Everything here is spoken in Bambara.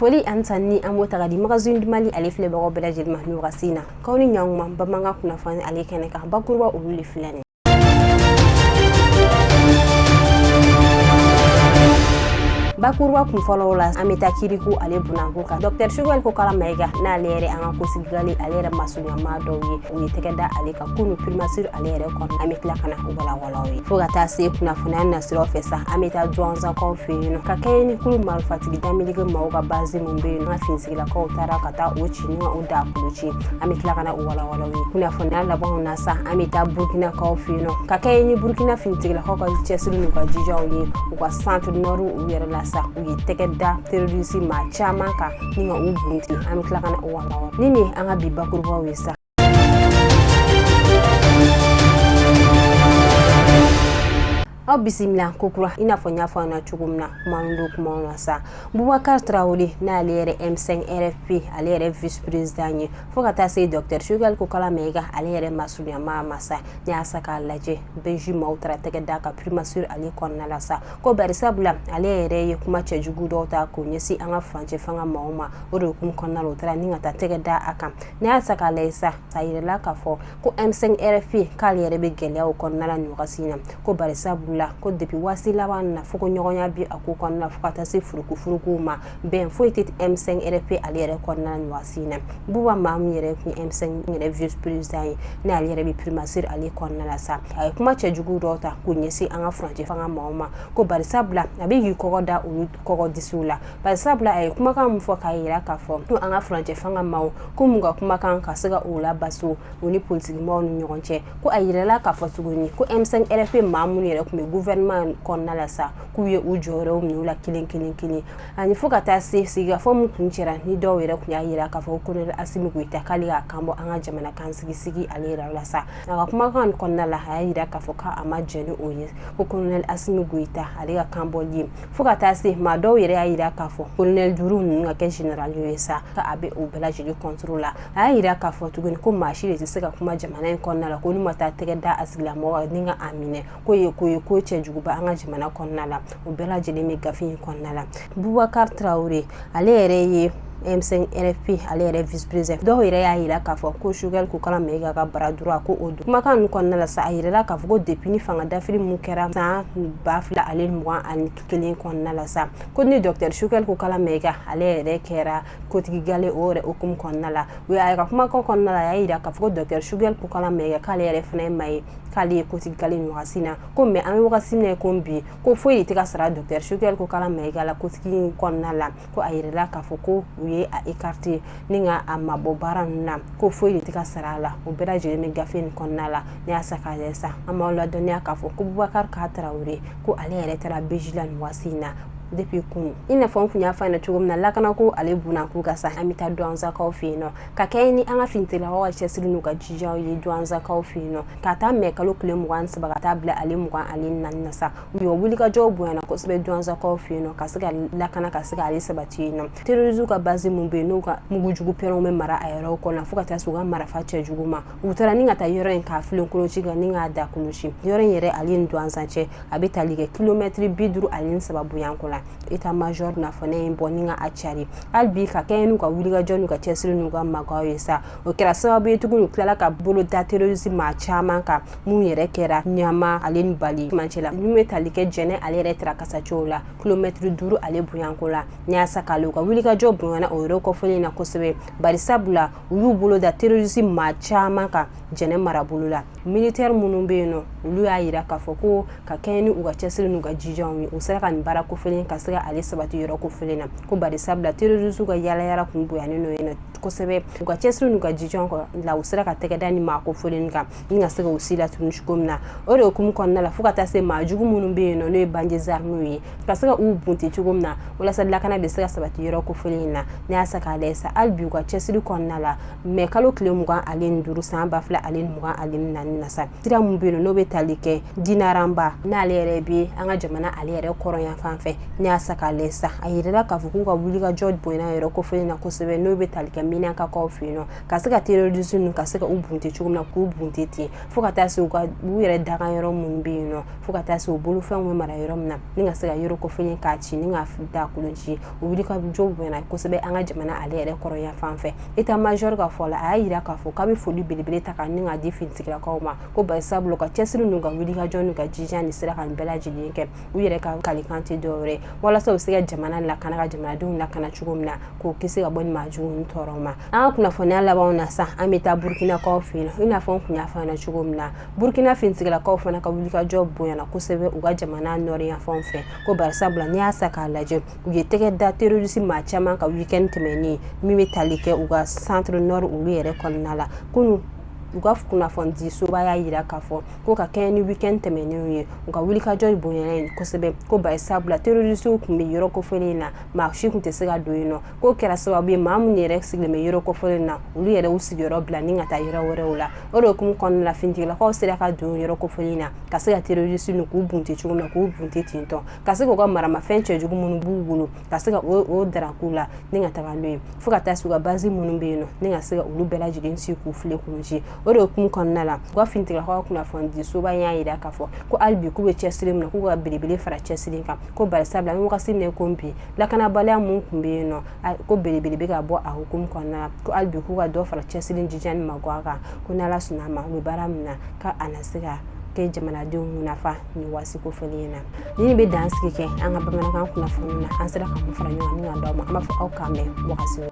Foli Anthony amota di magazine Mali ale filɛ bagaw bɛɛ lajɛlen ma ni wagati na kaw ni ɲɔgɔn bamanga kunnafoni ale kɛnɛ kan bakuruba olu le filɛ Bakuruba kun fɔlɔ la an bɛ taa Kirikou ale bunako kan Dr Choguel Kokala Mayiga n'ale yɛrɛ an ka kosigigali ale yɛrɛ masuɲama dɔw ye u ye tɛgɛ da ale kan kunu primature ale yɛrɛ kɔnɔ an bɛ tila kana u walawalaw ye fo ka taa se kunnafoniya nasiraw fɛ sa an bɛ taa Douanzakaw fɛ yen ka kɛɲɛ ni kulu marifatigi Danbelige maaw ka base mun bɛ yen an ka finsigilakaw taara ka taa o ci ni o da kuluci an bɛ tila kana u walawalaw ye kunnafoniya labanw na sa an bɛ taa Burkinakaw fɛ yen ka kɛɲɛ ni Burkina finsigilakaw ka cɛsiri n'u ka jijaw ye u ka centre nord u yɛrɛ la sa u ye tɛgɛ da terroriste maa caman kan ni ka u bunti an bɛ tila kana u walawala ni an ka bi bakurubaw ye sa aw bisimila kokura ina fɔ ɲa fɔ na cogo min na kuma na sa Boubacar Traoré n'ale yɛrɛ M5 RFP ale yɛrɛ vice président ye fo ka taa se Dr Choguel Kokala Mayiga ale yɛrɛ masuɲama masa ni y'a sa k'a lajɛ Belgique maaw taara tɛgɛ da ka primature ale kɔnɔna la sa ko bari sabula ale yɛrɛ ye kuma cɛjugu dɔw ta k'o ɲɛsin an ka furancɛ fanga maaw ma o de hukumu kɔnɔna la o taara ni ka taa tɛgɛ da a kan ni y'a sa k'a lajɛ sa a yirala k'a fɔ ko M5 RFP k'ale yɛrɛ bɛ gɛlɛyaw kɔnɔna la nin wagati in na ko bari sabula ko depuis wasi laban na foko ɲɔgɔnya bi a ko kɔnɔna fo ka taa se furukufurukuw ma bɛn foyi tɛ M5 RFP ale yɛrɛ kɔnɔna nin wagati in na Buba Mahamu yɛrɛ kun M5 yɛrɛ vice président ye ni ale yɛrɛ bɛ primature ale kɔnɔna la sa a ye kuma cɛjugu dɔw ta k'o ɲɛsin an ka furancɛ fanga maaw ma ko bari sabula a bɛ k'i kɔgɔ da olu kɔgɔ disiw la bari sabula a ye kumakan min fɔ k'a yira k'a fɔ ko an ka furancɛ fanga maaw ko mun ka kumakan ka se ka o labaso o ni politiki maaw ni ɲɔgɔn cɛ ko a yirala k'a fɔ tuguni ko M5 RFP maa minnu yɛrɛ kun bɛ gouvernement kɔnɔna la sa k'u ye u jɔyɔrɔw minɛ u la kelen ani fo ka taa se sigikafɔ min kun cɛra ni dɔw yɛrɛ kun y'a yira k'a fɔ ko Colonel Assimi Goïta k'ale y'a kanbɔ an ka jamana kan sigi ale yɛrɛ la sa a ka kumakan kɔnɔna la a y'a yira k'a fɔ k'a ma jɛn ni o ye ko Colonel Assimi Goïta ale ka kanbɔli ye fo ka taa se maa dɔw yɛrɛ y'a yira k'a fɔ Colonel Duru ninnu ka kɛ général ye sa k'a bɛ o bɛɛ lajɛlen contrôle la a y'a yira k'a fɔ tuguni ko maa si de tɛ se ka kuma jamana in kɔnɔna la ko ni ma taa tɛgɛ da a sigilamɔgɔ ni ka a minɛ ko ye ko cɛjuguba an ka jamana kɔnɔna la o bɛɛ lajɛlen bɛ gafe in kɔnɔna la Boubacar Traoré ale yɛrɛ ye M5 RFP ale yɛrɛ vice président dɔw yɛrɛ y'a yira k'a fɔ ko Choguel Kokala Mayiga ka bara dura ko o don kumakan ninnu kɔnɔna la sa a yirala k'a fɔ ko depuis ni fanga dafiri mun kɛra san 2021 kɔnɔna la sa ko ni Dr Choguel Kokala Mayiga ale yɛrɛ kɛra kotigigale o yɛrɛ hukumu kɔnɔna la o y'a ka kumakan kɔnɔna la a y'a yira k'a fɔ ko Dr Choguel Kokala Mayiga k'ale yɛrɛ fana ye maa ye k'ale ye kotigigale nin wagati na ko mais an bɛ wagati min na ko bi ko foyi tɛ ka sara Dr Choguel Kokala Mayiga la kotigi kɔnɔna la ko a yirala k'a fɔ ko u ye a écarté ni ka a mabɔ baara ninnu na ko foyi tɛ ka sara a la o bɛɛ lajɛlen bɛ gafe nin kɔnɔna la ni y'a sa k'a lajɛ sa an b'aw ladɔnniya k'a fɔ ko Boubacar Traoré ko ale yɛrɛ taara Belgique la nin wagati in na depuis kun i n'a fɔ n kun y'a fɔ ɲɛna cogo min na lakana ko ale bunako ka sa an bɛ taa Douanzakaw fɛ yen nɔ ka kɛɲɛ ni an ka finitelakaw ka cɛsiri n'u ka jijaw ye Douanzakaw fɛ yen nɔ ka taa mɛ kalo tile 23 ka taa bila ale 24 na sa u ye wulikajɔw bonyana kosɛbɛ Douanzakaw fɛ yen nɔ ka se ka lakana ka se ka ale sabati yen nɔ terroristes ka base mun bɛ yen n'u ka mugujugu pɛrɛnw bɛ mara a yɔrɔ kɔnɔ fo ka taa se u ka marifa cɛjugu ma u taara ni ka taa yɔrɔ in k'a filen koloci kan ni k'a da koloci yɔrɔ in yɛrɛ ale ni Douanza cɛ a bɛ tali kɛ kilomɛtiri 53 bonyanko la état major na fana in bɔ ni ka a cari hali bi ka kɛɲɛ n'u ka wulikajɔ n'u ka cɛsiri n'u ka magaw ye sa o kɛra sababu ye tuguni u tilala ka bolo da terroriste maa caman kan mun yɛrɛ kɛra Ɲama ale ni Bali cɛmancɛ la n'u ye tali kɛ Jɛnɛ ale yɛrɛ taara kasacogo la kilomɛtiri 5 ale bonyanko la ni y'a sa k'ale u ka wulikajɔ bonyana o yɔrɔ kɔfɛlen na kosɛbɛ bari sabula u y'u bolo da terroriste maa caman kan Jɛnɛ marabolo la militaire minnu bɛ yen nɔ olu y'a yira k'a fɔ ko ka kɛɲɛ ni u ka cɛsiri n'u ka jijaw ye u sera ka nin baara kofɛlen ka se ka ale sabati yɔrɔ kofɛlen na ko bari sabula terroriste ka yaala kun bonyanen n'o ye nɔ kosɛbɛ u ka cɛsiri n'u ka jijaw la u sera ka tɛgɛ da ni maa kofɛlen kan ni ka se ka u si latunu cogo min na o de hukumu kɔnɔna la fo ka taa se maa jugu minnu bɛ yen nɔ n'o ye bandits n'o ye ka se ka u bunte cogo min na walasa lakana bɛ se ka sabati yɔrɔ kofɛlen in na ni y'a sa k'a lajɛ sa hali bi u ka cɛsiri kɔnɔna la mais kalo tile 25 san 2024 na sa sira mun bɛ yen n'o bɛ tali kɛ Dinaramba n'ale yɛrɛ bɛ an ka jamana ale yɛrɛ kɔrɔ yan fan fɛ ni y'a sa k'a lajɛ sa a yirala k'a fɔ k'u ka wulikajɔ bonyana yɔrɔ kofɛlen na kosɛbɛ n'o bɛ tali kɛ mina ka ko fino ka se ka terrorism nu ka se ka ubunte chugumna ku ubunte ti fo ka ta se u yere daga yoro mun bi no fo ka ta se u bolu fen we mara yoro na ni nga se ka yoro ko fini ka chi ni nga fita kulunji u bi ka job na ko se be anga jamana ale yere koro ya fanfe eta major ka fola ayira ka fo ka be fodi bilibili ta ka ni nga di fintikira ko ma ko ba sablo ka chesiri nu ga wili ka jonu ga jijani sira kan bela jidinke u yere ka kalikante dore wala so se ga jamana la kana ga jamana dun la kana chugumna ko kisi ga boni majun toroma kuna fona la ba ona sa amita Burkina ko fino ina fon kunya fa na chugumna Burkina fintikira ko fona ka wili ka job boyana ko sebe u ga jamana nori ya fonfe ko ba sabla ni asa ka laje u ye tege da terrorism ma chama ka weekend temeni mimi talike u ga centre nord u yere konnala kunu ugaf kuna fondi so ba ya yira kafo ko ka keni weekend temeni ye uga wili ka joy boyana ko sebe ko ba sabla terrorist ku me yoro ko felina ma shi ku te sega doino ko kera so ba ma mu ne rex le me yoro ko felina ulu yere usi yoro bla ninga ta yoro wore ula oro kum kon la finti la ko sere ka do yoro ko felina ka sega terrorist nu ku bunte chuma ku bunte tinto ka sega ko mara ma fenche jugu munu bugulu ka sega o dara kula ninga ta banwe fuka ta suga bazi munu beno ninga sega ulu bela jigin si ku fule kunji oro kum konnala go fintiga ko kuna fondi so ba yan ida kafo ko albi ku be chesrim na ku ga bilibili fara chesrin ka ko bar sabla mu kasim ne kombi la kana bala mun kumbe no ko bilibili be ga bo a hukum konnala ko albi ku ga do fara chesrin jijan magwaga kuna la sunama we baramna ka anasiga ke jamana de munafa ni wasi ko felina ni be dance ke an ga bamana kan kuna fonuna an sira kan fara ni wa ni ndo ma ama fa au kame wakasi